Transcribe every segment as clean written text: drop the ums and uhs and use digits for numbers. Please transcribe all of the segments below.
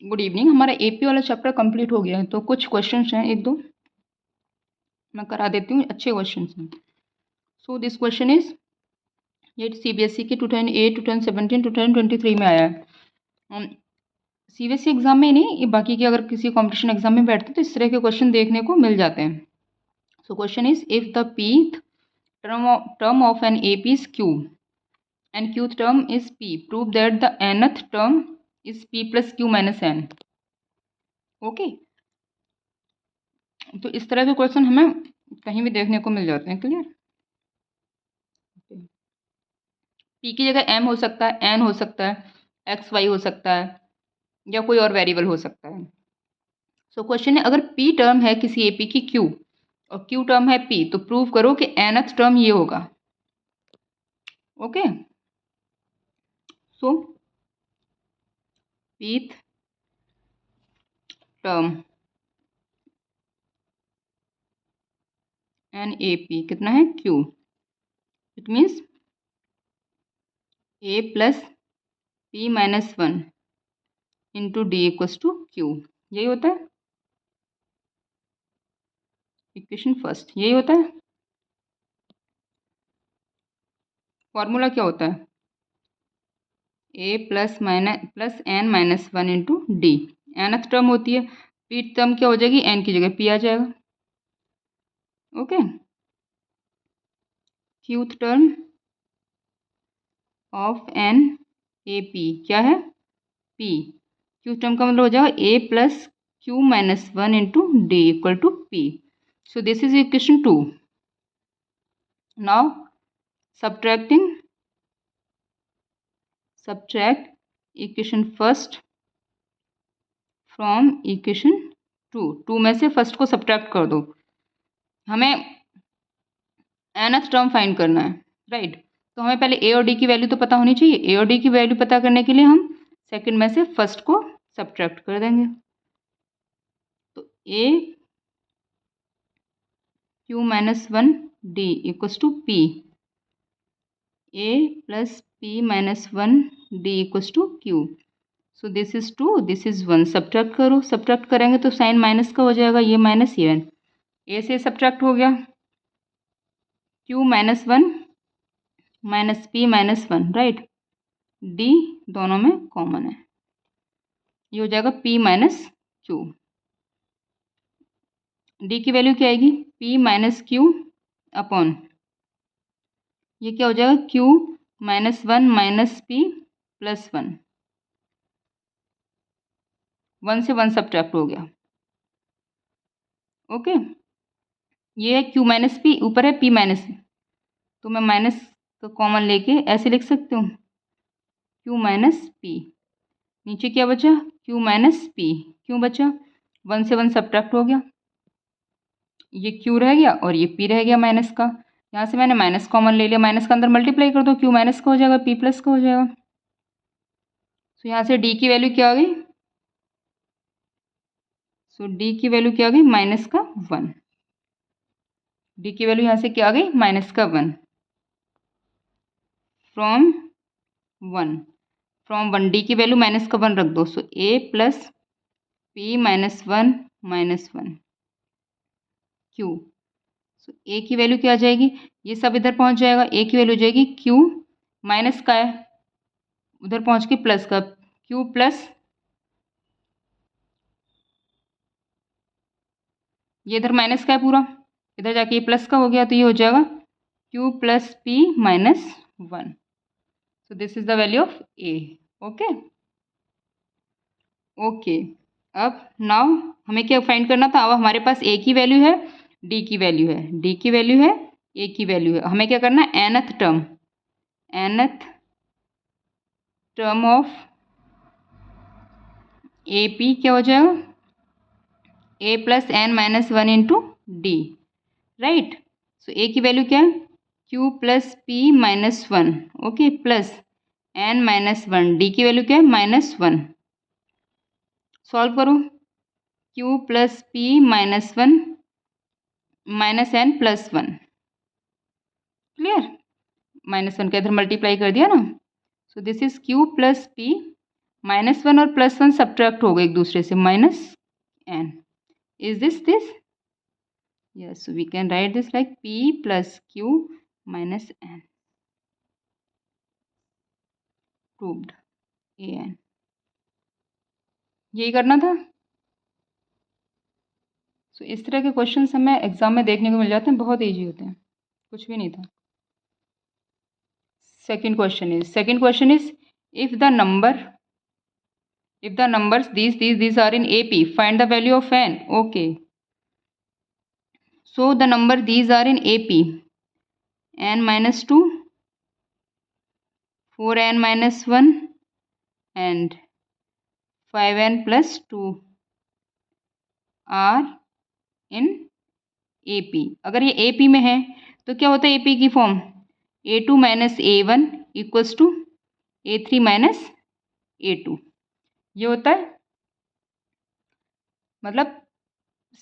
Good evening. हमारा AP वाला chapter complete हो गया है, तो कुछ क्वेश्चंस हैं, एक दो मैं करा देती हूँ। अच्छे क्वेश्चंस हैं। सो दिस क्वेश्चन इज, ये सीबीएसई के 2008, 2017, 2023 में आया है। सीबीएसई एग्जाम में नहीं, ये बाकी के अगर किसी कॉम्पिटिशन एग्जाम में बैठते हैं तो इस तरह के क्वेश्चन देखने को मिल जाते हैं। So question is, if the pth term of an AP is q and qth term is p, prove that the nth term is p plus q minus n. Okay, तो इस तरह के क्वेश्चन हमें कहीं भी देखने को मिल जाते हैं। क्लियर? पी की जगह एम हो सकता है, एन हो सकता है, एक्स वाई हो सकता है, या कोई और वेरिएबल हो सकता है। सो क्वेश्चन है, अगर पी टर्म है किसी एपी की क्यू और क्यू टर्म है पी, तो प्रूव करो कि एनथ टर्म ये होगा। Okay, so pth term in A P कितना है? Q. It means a plus p minus one into d equals to q. यही होता है इक्वेशन फर्स्ट, यही होता है। फॉर्मूला क्या होता है? A plus n minus one into d. Nth term होती है, पी टर्म क्या हो जाएगी? एन की जगह पी आ जाएगा। Okay, qth term of an A P क्या है? पी। क्यूथ टर्म का मतलब हो जाएगा a plus q minus one into d equal to p. So this is equation 2। Now subtract equation first from equation 2 में से फर्स्ट को subtract कर दो। हमें nth टर्म फाइंड करना है, राइट? तो हमें पहले ए और डी की वैल्यू तो पता होनी चाहिए। ए और डी की वैल्यू पता करने के लिए हम सेकंड में से फर्स्ट को सब्ट्रैक्ट कर देंगे। तो a q minus one d equals to p, a plus p minus one d equals to q. So this is 2, this is 1। Subtract करो, सब्ट्रैक्ट करेंगे तो साइन माइनस का हो जाएगा, ये माइनस ये। ए से सब्ट्रैक्ट हो गया, Q minus one minus P minus one, right? D दोनों में कॉमन है, ये हो जाएगा पी माइनस क्यू। डी की वैल्यू क्या आएगी? पी माइनस क्यू अपॉन, ये क्या हो जाएगा? Q minus one minus P plus one. One से वन सब्ट्रैक्ट हो गया। ओके, ये है क्यू माइनस पी, ऊपर है पी माइनस, तो मैं माइनस का कॉमन लेके ऐसे लिख सकती हूँ, क्यू माइनस पी। नीचे क्या बचा? Q minus P. क्यों बचा? वन से वन सब्ट्रैक्ट हो गया, ये क्यू रह गया और ये पी रह गया माइनस का। यहाँ से मैंने माइनस कॉमन ले लिया, माइनस का अंदर मल्टीप्लाई कर दो, क्यू माइनस का हो जाएगा, पी प्लस का हो जाएगा। सो यहाँ से डी की वैल्यू क्या आ गई? सो डी की वैल्यू क्या आ गई? माइनस का वन। डी की वैल्यू यहाँ से क्या आ गई? माइनस का वन। फ्रॉम वन डी की वैल्यू माइनस का वन रख दो। So a plus p minus one q. So a की वैल्यू क्या आ जाएगी? ये सब इधर पहुंच जाएगा, ए की वैल्यू जाएगी क्यू माइनस का है, उधर पहुंच के प्लस का, क्यू प्लस, ये इधर माइनस का है पूरा, इधर जाके ये प्लस का हो गया, तो ये हो जाएगा Q plus p minus one. So this is the value of A. Okay okay, अब नाउ हमें क्या फाइंड करना था? अब हमारे पास ए की वैल्यू है, डी की वैल्यू है, डी की वैल्यू है, ए की वैल्यू है। हमें क्या करना है? Nth term of A P क्या हो जाएगा? A plus n minus one into d, right? So a की वैल्यू क्या है? Q plus p minus one, okay, plus n minus one. D की वैल्यू क्या है? Minus one. सॉल्व करो, q plus p minus one minus n plus one. Clear? Minus one का इधर multiply कर दिया ना। So this is q plus p -1 और +1 सब्ट्रैक्ट हो गए एक दूसरे से, -n. Is this? Yes, we can write this like P plus Q minus N. Proved. AN. यही करना था. सो इस तरह के क्वेश्चन हमें एग्जाम में देखने को मिल जाते हैं, बहुत ईजी होते हैं, कुछ भी नहीं था. Second question is if the numbers these are in AP, find the value of n. Okay, so the number these are in AP, n minus 2, 4n minus 1 and 5n plus 2 are in AP. अगर ये AP में है तो क्या होता है AP की form, A2 minus A1 equals to A3 minus A2. ये होता है, मतलब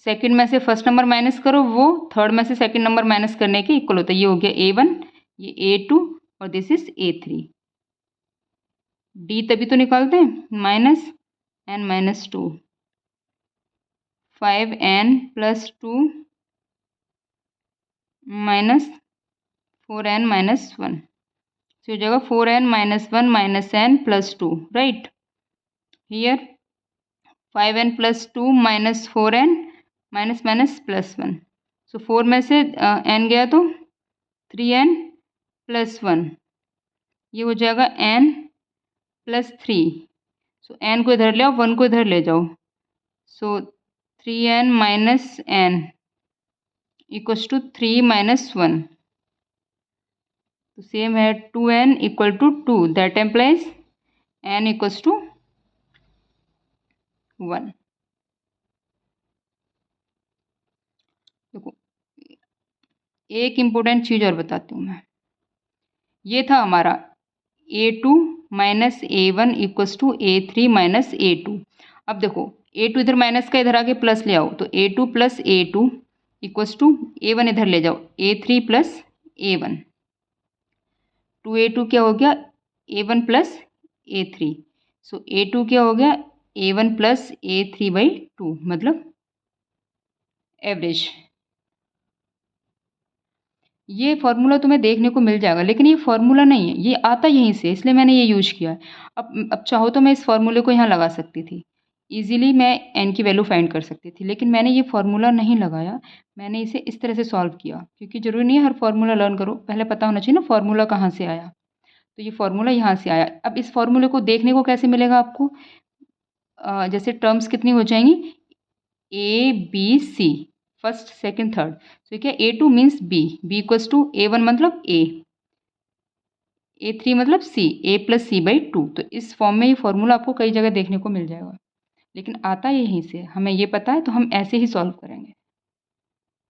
सेकंड में से फर्स्ट नंबर माइनस करो, वो थर्ड में से सेकंड नंबर माइनस करने के इक्वल होता है. ये हो गया A1, ये A2 और दिस इज A3. D तभी तो निकालते हैं, -n minus 2, 5n plus 2 minus 4n minus 1. तो हो जाएगा 4n minus 1 minus n plus 2, right. Here 5n plus 2 minus 4n minus minus plus 1. सो 4 में से n गया तो 3n प्लस 1, ये हो जाएगा n प्लस 3. सो n को इधर ले आओ, 1 को इधर ले जाओ. So 3n minus n equals to 3 minus 1. तो सेम है 2n equal to 2, that implies n equals to 1. देखो एक इम्पोर्टेंट चीज़ और बताती हूँ मैं. ये था हमारा A2 minus A1 equals to A3 minus A2. अब देखो A2 इधर माइनस का इधर आके प्लस ले आओ, तो A2 plus A2 equals to A1 इधर ले जाओ, A3 प्लस A1. 2A2 क्या हो गया, A1 प्लस A3. सो A2 क्या हो गया, A1 प्लस A3/2, मतलब एवरेज. ये फार्मूला तुम्हें देखने को मिल जाएगा, लेकिन ये फार्मूला नहीं है, ये आता यहीं से, इसलिए मैंने ये यूज किया है. अब चाहो तो मैं इस फार्मूले को यहाँ लगा सकती थी, इजीली मैं n की वैल्यू फाइंड कर सकती थी, लेकिन मैंने ये फार्मूला नहीं लगाया. मैंने इसे इस तरह से सॉल्व किया, क्योंकि ज़रूरी नहीं है हर फार्मूला लर्न करो, पहले पता होना चाहिए ना फार्मूला कहाँ से आया. तो ये फार्मूला यहाँ से आया. अब इस फार्मूले को देखने को कैसे मिलेगा आपको, जैसे टर्म्स कितनी हो जाएंगी, ABC, फर्स्ट सेकंड थर्ड. तो क्या A2 means B equals to A1 मतलब A, A3 मतलब C, A प्लस C/2. तो इस फॉर्म में ये फॉर्मूला आपको कई जगह देखने को मिल जाएगा, लेकिन आता यहीं से, हमें ये पता है तो हम ऐसे ही सॉल्व करेंगे.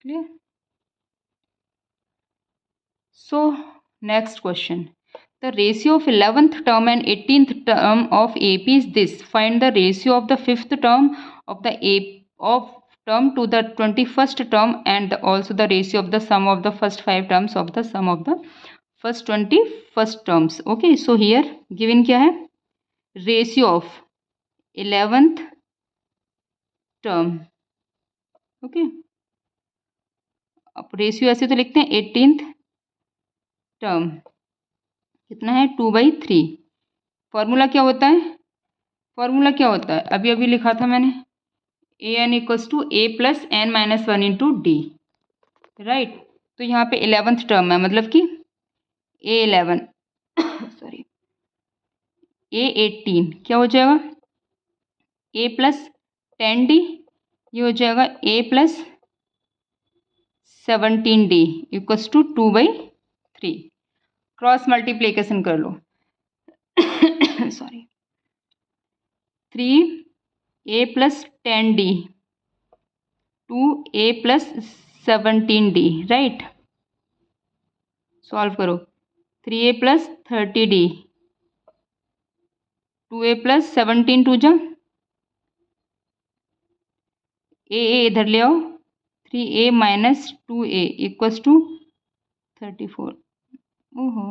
Clear. So next question, the ratio of 11th term and 18th term of AP is this. Find the ratio of the 5th term of the term to the 21st term and also the ratio of the sum of the first 5 terms of the sum of the first 21st terms. Okay, so here given क्या है, ratio of 11th term. Okay, अब ratio ऐसे तो लिखते हैं 18th term कितना है, 2/3. Formula क्या होता है, अभी अभी लिखा था मैंने, an equals to a plus n minus 1 into d, right. तो यहाँ पे 11th टर्म है, मतलब कि A11 सॉरी A18 क्या हो जाएगा, a प्लस 10d, ये हो जाएगा a plus 17d equals to 2/3. Cross multiplication कर लो sorry, 3a plus 10d 2a plus 17d, right. Solve करो, 3a plus 30d 2a plus 17 two जा a इधर ले आओ, 3a minus 2a equals to 34. ओहो,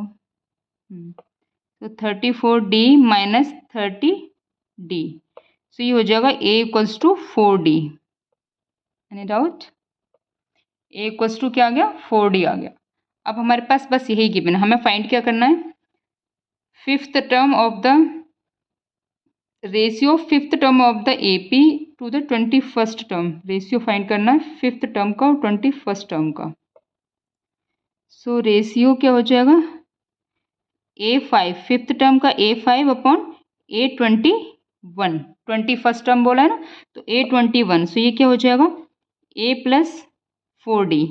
तो 34d माइनस 30 डी। सो ये हो जाएगा a equals to 4D। Any doubt? A equals to क्या आ गया? 4D आ गया। अब हमारे पास बस यही गिवन है, हमें फाइंड क्या करना है? Fifth term of the ratio, fifth term of the AP to the 21st term. Ratio find करना है फिफ्थ टर्म का और 21st टर्म का। सो रेशियो क्या हो जाएगा? A5, फिफ्थ टर्म का A5 upon A21, 21st term बोला है ना, तो A21। सो ये क्या हो जाएगा? A plus 4D,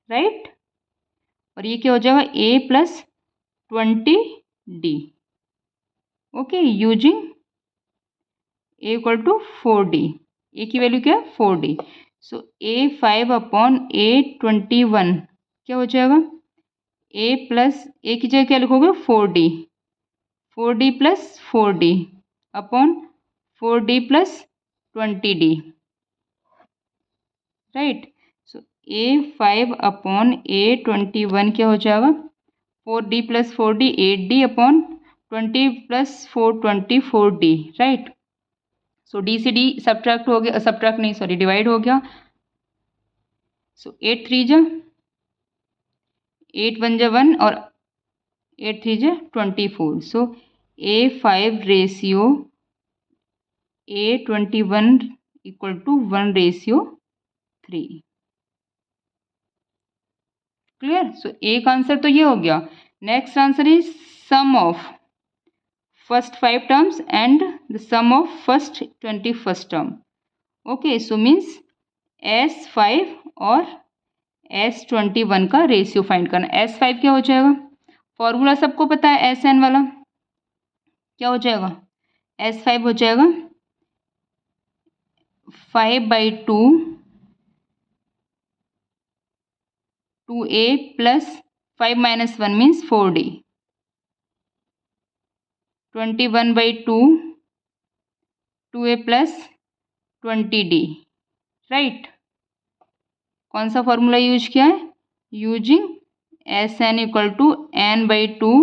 right. और ये क्या हो जाएगा? A plus 20D। Okay, using A equal to 4D। A की वैल्यू क्या है? 4D। सो A5 अपॉन A21 क्या हो जाएगा? A प्लस, ए की जगह क्या लिखोगे? 4D, 4D plus 4D upon 4D plus 20D, right. So A5 upon A21 क्या हो जाएगा? 4D plus 4D 8D upon 20 plus 4 24D, right. So d से डी सब्ट्रैक्ट हो गया, सब्ट्रैक्ट नहीं सॉरी डिवाइड हो गया। सो 8 3 जा 8 1 जा 1 और 8 3 जा 24। So A5 ratio A21 equal to 1 ratio 3। Clear? So एक आंसर तो ये हो गया। Next answer is sum of first 5 terms and the sum of first 21st term. Okay, so means S5 और S21 का रेशियो फाइंड करना। S5 क्या हो जाएगा? फॉर्मूला सबको पता है, SN वाला। क्या हो जाएगा? S5 हो जाएगा 5/2 2A plus 5 minus 1 means 4D, 21/2 2A plus 20D, right. कौन सा फॉर्मूला यूज किया है? Using SN equal to N/2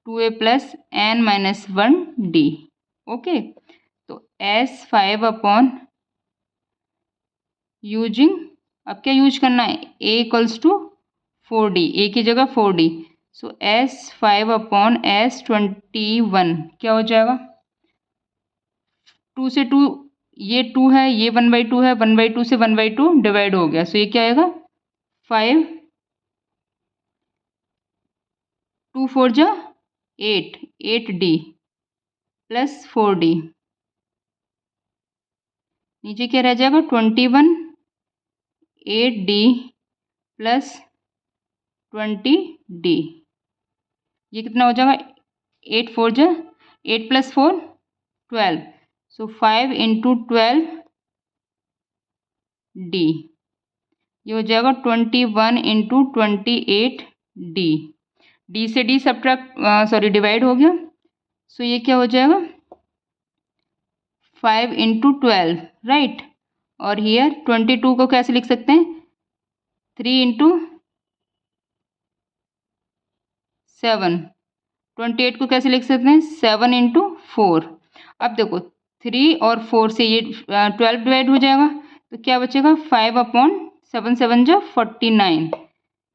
2A plus N minus 1D। Okay, तो S5 अपॉन यूजिंग, अब क्या यूज करना है? A equals to 4D, A की जगह 4D। सो S5 अपॉन S21 क्या हो जाएगा? 2 से 2, ये 2 है, ये 1/2 है, 1/2 से 1/2 डिवाइड हो गया। सो ये क्या आएगा? 5 2 4 जा 8 8D प्लस 4D। नीचे क्या रह जाएगा? 21 8D प्लस 20D। ये कितना हो जाएगा? 8 4 जा 8 प्लस 4 12। सो 5 इंटू 12D। ये हो जाएगा 21 इंटू 28D। डी से डी सब्ट्रैक्ट सॉरी डिवाइड हो गया। सो ये क्या हो जाएगा? 5 इंटू 12, राइट। और हियर 22 को कैसे लिख सकते हैं? 3 इंटू 7। 28 को कैसे लिख सकते हैं? 7 इंटू 4। अब देखो 3 और 4 से ये 12 डिवाइड हो जाएगा, तो क्या बचेगा? 5 अपॉन 7 7 जा 49।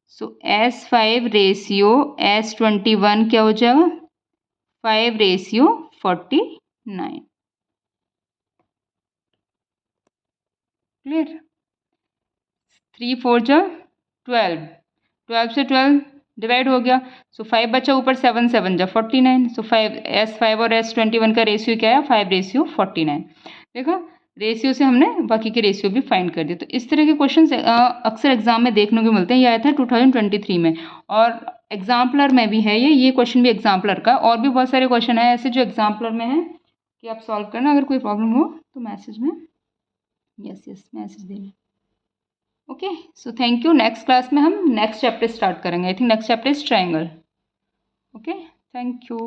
सो S5 रेशियो S21 क्या हो जाएगा? 5 रेशियो 49। क्लियर? 3 4 जा 12, 12 से 12 डिवाइड हो गया। सो 5 बचा ऊपर, 7 7 जा 49। सो 5 S5 और S21 का रेशियो क्या है? 5 रेशियो 49। देखा, रेशियो से हमने बाकी के रेशियो भी फाइंड कर दिए। तो इस तरह के क्वेश्चन अक्सर एग्जाम में देखने को मिलते हैं। ये आया था 2023 में और एग्जाम्पलर में भी है। ये क्वेश्चन भी एग्जाम्पलर का, और भी बहुत सारे क्वेश्चन है ऐसे जो एग्जाम्पलर में है कि आप सॉल्व करना। अगर कोई प्रॉब्लम हो तो मैसेज में यस मैसेज देना। Okay, so thank you. Next class में हम नेक्स्ट चैप्टर स्टार्ट करेंगे। I think next chapter is triangle. Okay, thank you.